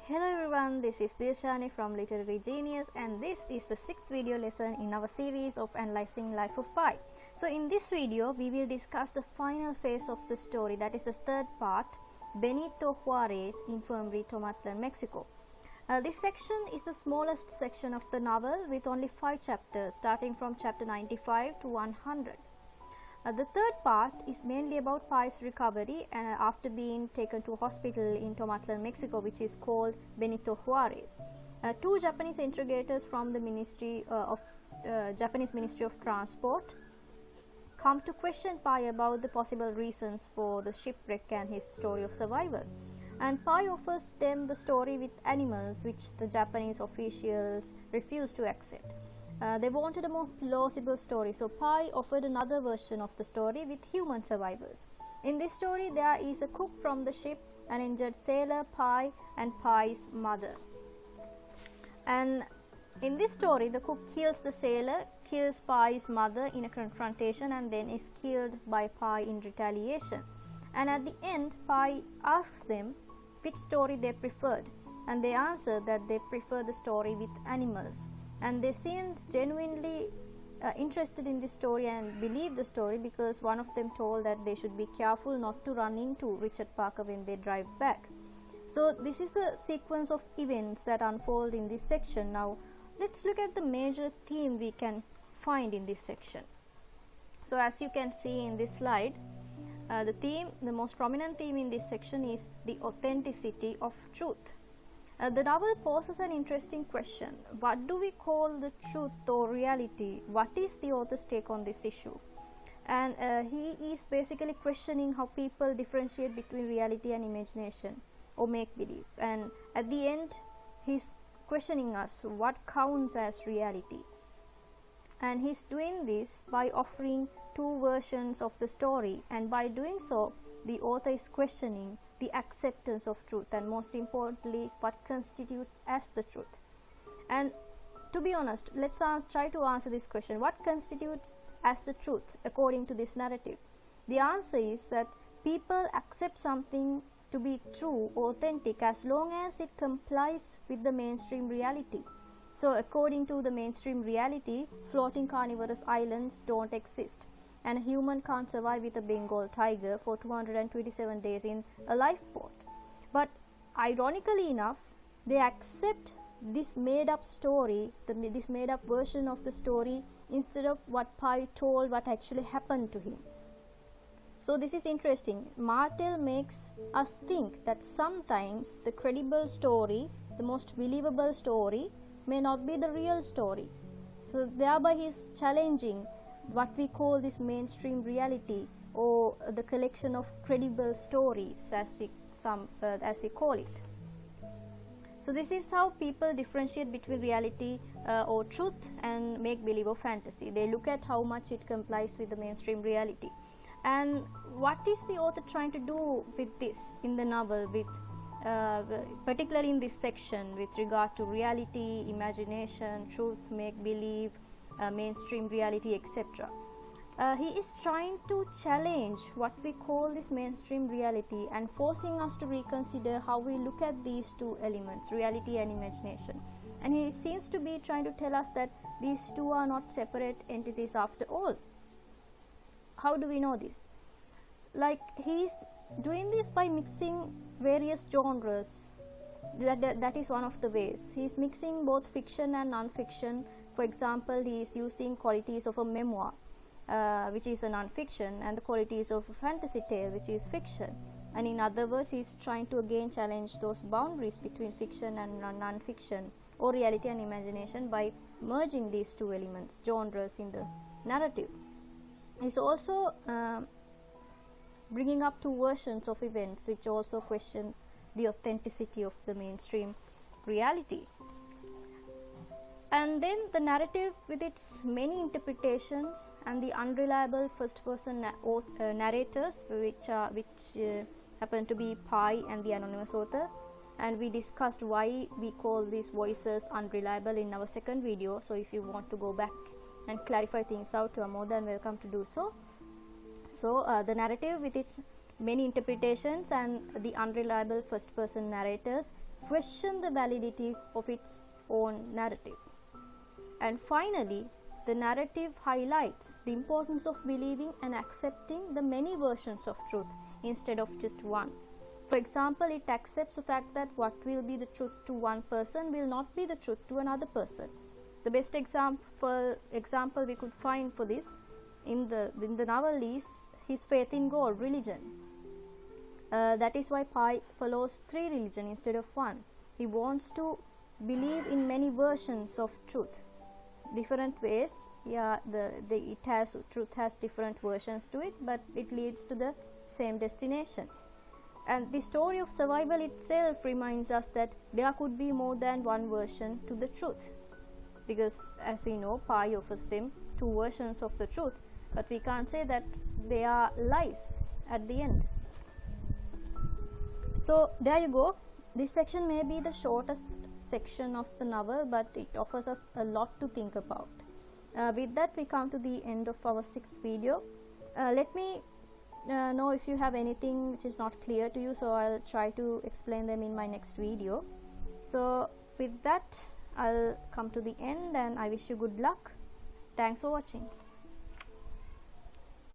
Hello everyone, this is Dirshani from Literary Genius and this is the 6th video lesson in our series of analyzing life of pi. So in this video we will discuss the final phase of the story, that is the third part, Benito Juarez Infirmary Tomatlan, Mexico. This section is the smallest section of the novel with only 5 chapters starting from chapter 95 to 100. The third part is mainly about Pi's recovery after being taken to a hospital in Tomatlan, Mexico, which is called Benito Juarez. 2 Japanese interrogators from the Japanese Ministry of Transport come to question Pi about the possible reasons for the shipwreck and his story of survival. And Pi offers them the story with animals, which the Japanese officials refused to accept. They wanted a more plausible story, so Pi offered another version of the story with human survivors. In this story, there is a cook from the ship, an injured sailor, Pi, and Pi's mother. And in this story, the cook kills the sailor, kills Pi's mother in a confrontation, and then is killed by Pi in retaliation. And at the end, Pi asks them which story they preferred, and they answer that they prefer the story with animals. And they seemed genuinely interested in this story and believed the story, because one of them told that they should be careful not to run into Richard Parker when they drive back. So this is the sequence of events that unfold in this section. Now let's look at the major theme we can find in this section. So as you can see in this slide, the most prominent theme in this section is the authenticity of truth. The novel poses an interesting question. What do we call the truth or reality? What is the author's take on this issue? And he is basically questioning how people differentiate between reality and imagination or make-believe. And at the end, he's questioning us what counts as reality. And he's doing this by offering 2 versions of the story, and by doing so, the author is questioning the acceptance of truth, and most importantly, what constitutes as the truth. And to be honest, let's try to answer this question. What constitutes as the truth according to this narrative? The answer is that people accept something to be true or authentic as long as it complies with the mainstream reality. So according to the mainstream reality, floating carnivorous islands don't exist, and a human can't survive with a Bengal tiger for 227 days in a lifeboat. But ironically enough, they accept this made up story, this made up version of the story, instead of what Pi told what actually happened to him. So this is interesting. Martel makes us think that sometimes the credible story, the most believable story, may not be the real story. So thereby he is challenging what we call this mainstream reality, or the collection of credible stories, as we call it. So this is how people differentiate between reality or truth and make-believe or fantasy. They look at how much it complies with the mainstream reality. And what is the author trying to do with this in the novel, with particularly in this section with regard to reality, imagination, truth, make-believe, mainstream reality, etc. He is trying to challenge what we call this mainstream reality and forcing us to reconsider how we look at these 2 elements, reality and imagination. And he seems to be trying to tell us that these 2 are not separate entities after all. How do we know this? Like, he is doing this by mixing various genres. That is one of the ways. He is mixing both fiction and non-fiction. For example, he is using qualities of a memoir, which is a non-fiction, and the qualities of a fantasy tale, which is fiction. And in other words, he is trying to again challenge those boundaries between fiction and non-fiction, or reality and imagination, by merging these 2 elements, genres, in the narrative. He is also bringing up 2 versions of events, which also questions the authenticity of the mainstream reality. And then the narrative, with its many interpretations and the unreliable first-person narrators, which happen to be Pi and the anonymous author. And we discussed why we call these voices unreliable in our 2nd video. So if you want to go back and clarify things out, you are more than welcome to do so. So the narrative, with its many interpretations and the unreliable first person narrators question the validity of its own narrative. And finally, the narrative highlights the importance of believing and accepting the many versions of truth instead of just one. For example, it accepts the fact that what will be the truth to one person will not be the truth to another person. The best example we could find for this in the novel is his faith in God, religion. That is why Pi follows 3 religions instead of one. He wants to believe in many versions of truth, different ways. Truth has different versions to it, but it leads to the same destination. And the story of survival itself reminds us that there could be more than one version to the truth, because as we know, Pi offers them 2 versions of the truth, but we can't say that they are lies at the end. So there you go. This section may be the shortest section of the novel, but it offers us a lot to think about. With that, we come to the end of our 6th video. Let me know if you have anything which is not clear to you, so I'll try to explain them in my next video. So with that, I'll come to the end and I wish you good luck. Thanks for watching.